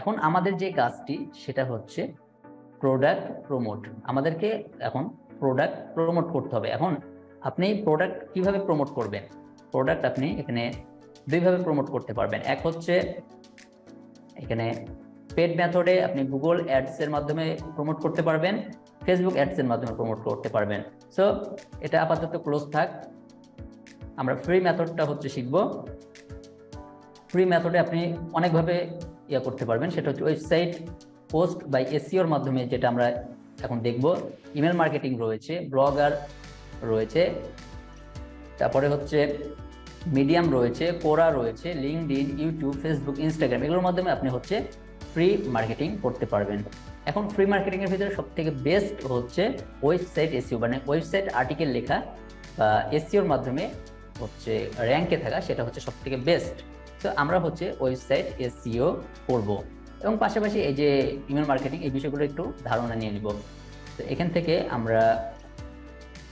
এখন আমাদের যে কাজটি সেটা হচ্ছে প্রোডাক্ট প্রমোট। আমাদেরকে এখন প্রোডাক্ট প্রমোট করতে হবে। এখন আপনি প্রোডাক্ট কিভাবে প্রমোট করবেন? প্রোডাক্ট আপনি এখানে দুইভাবে প্রমোট করতে পারবেন। এক হচ্ছে এখানে পেড মেথডে আপনি গুগল অ্যাডস এর মাধ্যমে প্রমোট করতে পারবেন, ফেসবুক অ্যাডস এর মাধ্যমে প্রমোট করতে পারবেন। সো এটা আপাতত ক্লোজ থাক, আমরা ফ্রি মেথডটা হচ্ছে শিখবো। ফ্রি মেথডে আপনি অনেকভাবে করতে পারবেন, সেটা হচ্ছে ওয়েবসাইট পোস্ট বাই এসইওর মাধ্যমে, যেটা আমরা এখন দেখব। ইমেল মার্কেটিং রয়েছে, ব্লগার রয়েছে, তারপরে হচ্ছে মিডিয়াম রয়েছে, কোরা রয়েছে, লিঙ্কডইন, ইউটিউব, ফেসবুক, ইনস্টাগ্রাম, এগুলোর মাধ্যমে আপনি হচ্ছে ফ্রি মার্কেটিং করতে পারবেন। এখন ফ্রি মার্কেটিং এর ভিতরে সবথেকে বেস্ট হচ্ছে ওয়েবসাইট এসইও, মানে ওয়েবসাইট আর্টিকেল লেখা বা এসইওর মাধ্যমে হচ্ছে র্যাঙ্কে থাকা, সেটা হচ্ছে সবথেকে বেস্ট। তো আমরা হচ্ছে ওয়েবসাইট এসইও করব এবং পাশাপাশি এই যে ইমেল মার্কেটিং, এই বিষয়গুলো একটু ধারণা নিয়ে নিব। তো এখান থেকে আমরা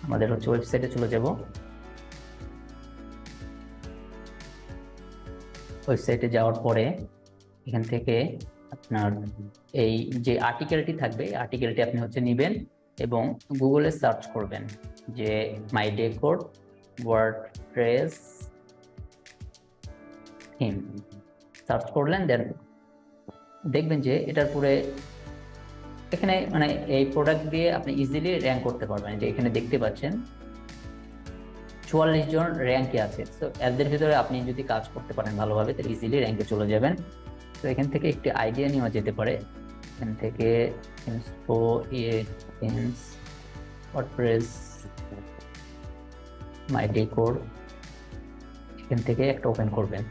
আমাদের হচ্ছে ওয়েবসাইটে চলে যাব। ওয়েবসাইটে যাওয়ার পরে এখান থেকে আপনার এই যে আর্টিকেলটি থাকবে, এই আর্টিকেলটি আপনি হচ্ছে নেবেন এবং গুগলে সার্চ করবেন যে মাই ডেকোর ওয়ার্ডপ্রেস থিম। সার্চ করলেন, দেন দেখবেন যে এটার পরে এখানে মানে এই প্রোডাক্ট দিয়ে আপনি ইজিলি র্যাঙ্ক করতে পারবেন। যে এখানে দেখতে পাচ্ছেন 44 জন র্যাঙ্কে আছে। তো এদের ভিতরে আপনি যদি কাজ করতে পারেন ভালোভাবে, তাহলে ইজিলি র্যাঙ্কে চলে যাবেন। তো এখান থেকে একটি আইডিয়া নেওয়া যেতে পারে। এখান থেকে ইনফো ওয়ার্ডপ্রেস মাই ডেকোর, এখান থেকে একটা ওপেন করবেন।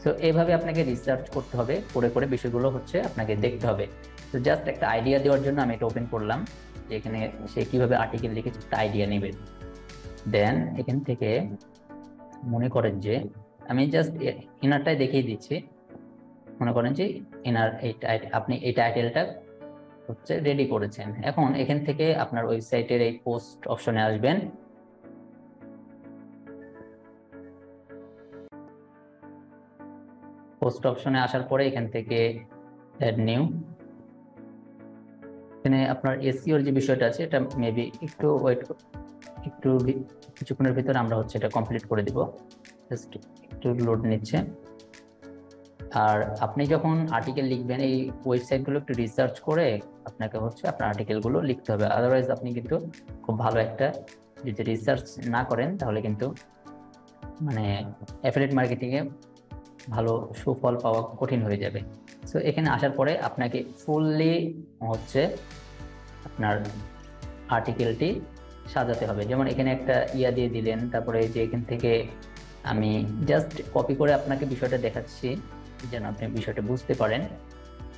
তো এইভাবে আপনাকে রিসার্চ করতে হবে, করে করে বিষয়গুলো হচ্ছে আপনাকে দেখতে হবে। তো জাস্ট একটা আইডিয়া দেওয়ার জন্য আমি এটা ওপেন করলাম, যে এখানে সে কিভাবে আর্টিকেল লিখেছে একটা আইডিয়া নেবেন। দেন এখান থেকে মনে করেন যে আমি জাস্ট ইনারটাই দেখিয়ে দিচ্ছি। মনে করেন যে ইনার আপনি এই টাইটেলটা হচ্ছে রেডি করেছেন। এখন এখান থেকে আপনার ওয়েবসাইটের এই পোস্ট অপশনে আসবেন। পোস্ট অপশনে আসার পরে এখান থেকে অ্যাড নিউ, এখানে আপনার এসইওর যে বিষয়টা আছে এটা মেবি একটু ওয়েট, একটু কিছুক্ষণের ভিতরে আমরা হচ্ছে এটা কমপ্লিট করে দিব। জাস্ট একটু লোড নিচ্ছে। আর আপনি যখন আর্টিকেল লিখবেন, এই ওয়েবসাইটগুলো একটু রিসার্চ করে আপনাকে হচ্ছে আপনার আর্টিকেলগুলো লিখতে হবে। আদারওয়াইজ আপনি কিন্তু খুব ভালো একটা যদি রিসার্চ না করেন, তাহলে কিন্তু মানে অ্যাফিলিয়েট মার্কেটিংয়ে ভালো সুফল পাওয়া কঠিন হয়ে যাবে। সো এখানে আসার পরে আপনাকে ফুললি হচ্ছে আপনার আর্টিকেলটি সাজাতে হবে। যেমন এখানে একটা দিয়ে দিলেন, তারপরে যে এখান থেকে আমি জাস্ট কপি করে আপনাকে বিষয়টা দেখাচ্ছি যেন আপনি বিষয়টা বুঝতে পারেন।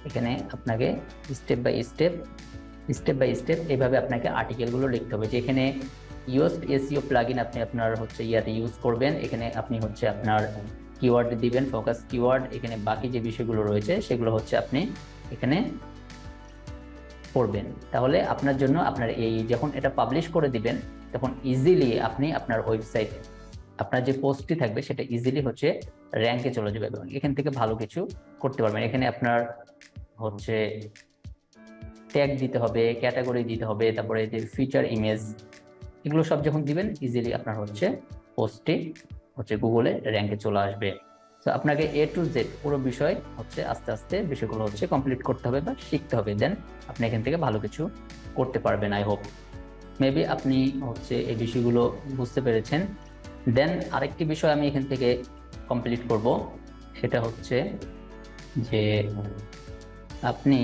এখানে আপনাকে স্টেপ বাই স্টেপ এইভাবে আপনাকে আর্টিকেলগুলো লিখতে হবে। যে এখানে ইউজড এসইও প্লাগইন আপনি আপনার হচ্ছে ইউজ করবেন। এখানে আপনি হচ্ছে আপনার কিওয়ার্ড দিবেন, ফোকাস কিওয়ার্ড। এখানে বাকি যে বিষয়গুলো রয়েছে সেগুলো হচ্ছে আপনি এখানে করবেন। তাহলে আপনার জন্য আপনার এই যখন এটা পাবলিশ করে দিবেন, তখন ইজিলি আপনি আপনার ওয়েবসাইট, আপনার যে পোস্টটি থাকবে সেটা ইজিলি হচ্ছে র্যাঙ্কে চলে যাবে এবং এখান থেকে ভালো কিছু করতে পারবেন। এখানে আপনার হচ্ছে ট্যাগ দিতে হবে, ক্যাটাগরি দিতে হবে, তারপরে যে ফিচার ইমেজ, এগুলো সব যখন দিবেন ইজিলি আপনার হচ্ছে পোস্টটি হচ্ছে গুগলে র্যাঙ্কে চলে আসবে। তো আপনাকে A to Z পুরো বিষয় হচ্ছে আস্তে আস্তে বিষয়গুলো হচ্ছে কমপ্লিট করতে হবে বা শিখতে হবে। দেন আপনি এখান থেকে ভালো কিছু করতে পারবেন। আই হোপ মেবি আপনি হচ্ছে এই বিষয়গুলো বুঝতে পেরেছেন। দেন আরেকটি বিষয় আমি এখান থেকে কমপ্লিট করব, সেটা হচ্ছে যে আপনি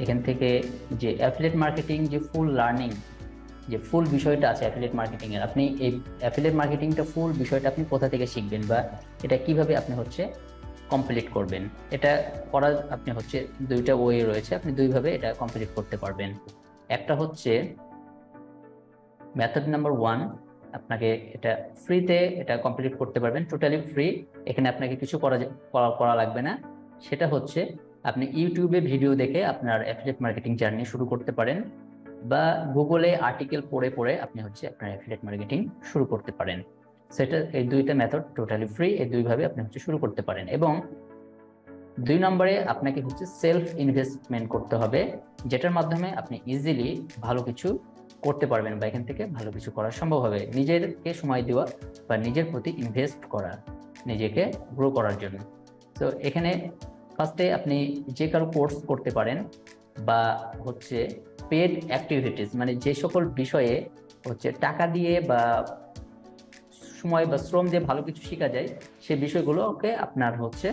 এখান থেকে যে অ্যাফিলিয়েট মার্কেটিং যে ফুল লার্নিং, যে ফুল বিষয়টা আছে অ্যাফিলিয়েট মার্কেটিং এর, আপনি এই অ্যাফিলিয়েট মার্কেটিংটা ফুল বিষয়টা আপনি কোথা থেকে শিখবেন বা এটা কিভাবে আপনি হচ্ছে কমপ্লিট করবেন, এটা করার আপনি হচ্ছে দুইটা ওয়ে রয়েছে, আপনি দুইভাবে এটা কমপ্লিট করতে পারবেন। একটা হচ্ছে মেথড নাম্বার 1, আপনাকে এটা ফ্রিতে এটা কমপ্লিট করতে পারবেন, টোটালি ফ্রি। এখানে আপনাকে কিছু করা লাগবে না। সেটা হচ্ছে আপনি ইউটিউবে ভিডিও দেখে আপনার অ্যাফিলিয়েট মার্কেটিং জার্নি শুরু করতে পারেন, বা গুগলে আর্টিকেল পড়ে পড়ে আপনি হচ্ছে আপনার অ্যাফিলিয়েট মার্কেটিং শুরু করতে পারেন। সেটা এই দুইটা মেথড টোটালি ফ্রি, এই দুইভাবে আপনি হচ্ছে শুরু করতে পারেন। এবং 2 নম্বরে আপনাকে হচ্ছে সেলফ ইনভেস্টমেন্ট করতে হবে, যেটার মাধ্যমে আপনি ইজিলি ভালো কিছু করতে পারবেন বা এখান থেকে ভালো কিছু করা সম্ভব হবে। নিজেকে সময় দেওয়া বা নিজের প্রতি ইনভেস্ট করা, নিজেকে গ্রো করার জন্য। তো এখানে ফার্স্টে আপনি যে কারো কোর্স করতে পারেন, বা হচ্ছে পেড অ্যাক্টিভিটিস, মানে যে সকল বিষয়ে হচ্ছে টাকা দিয়ে বা সময় বা শ্রম দিয়ে ভালো কিছু শেখা যায়, সেই বিষয়গুলোকে আপনার হচ্ছে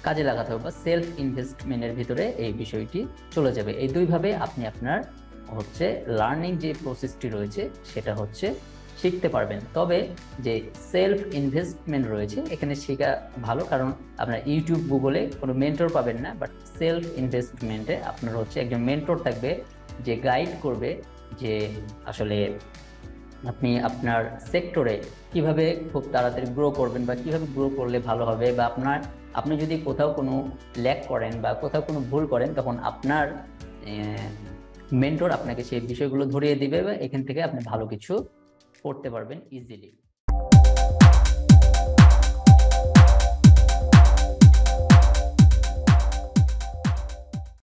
কাজে লাগাতে হবে, বা সেলফ ইনভেস্টমেন্টের ভিতরে এই বিষয়টি চলে যাবে। এই দুইভাবে আপনি আপনার হচ্ছে লার্নিং যে প্রসেসটি রয়েছে সেটা হচ্ছে শিখতে পারবেন। তবে যে সেলফ ইনভেস্টমেন্ট রয়েছে এখানে শেখা ভালো, কারণ আপনার ইউটিউব, গুগলে কোনো মেন্টর পাবেন না, বাট সেলফ ইনভেস্টমেন্টে আপনার হচ্ছে একজন মেন্টর থাকবে যে গাইড করবে যে আসলে আপনি আপনার সেক্টরে কিভাবে খুব তাড়াতাড়ি গ্রো করবেন, বা কিভাবে গ্রো করলে ভালো হবে, বা আপনি যদি কোথাও কোনো ল্যাক করেন বা কোথাও কোনো ভুল করেন, তখন আপনার মেন্টর আপনাকে সেই বিষয়গুলো ধরিয়ে দিবে, বা এখান থেকে আপনি ভালো কিছু করতে পারবেন ইজিলি।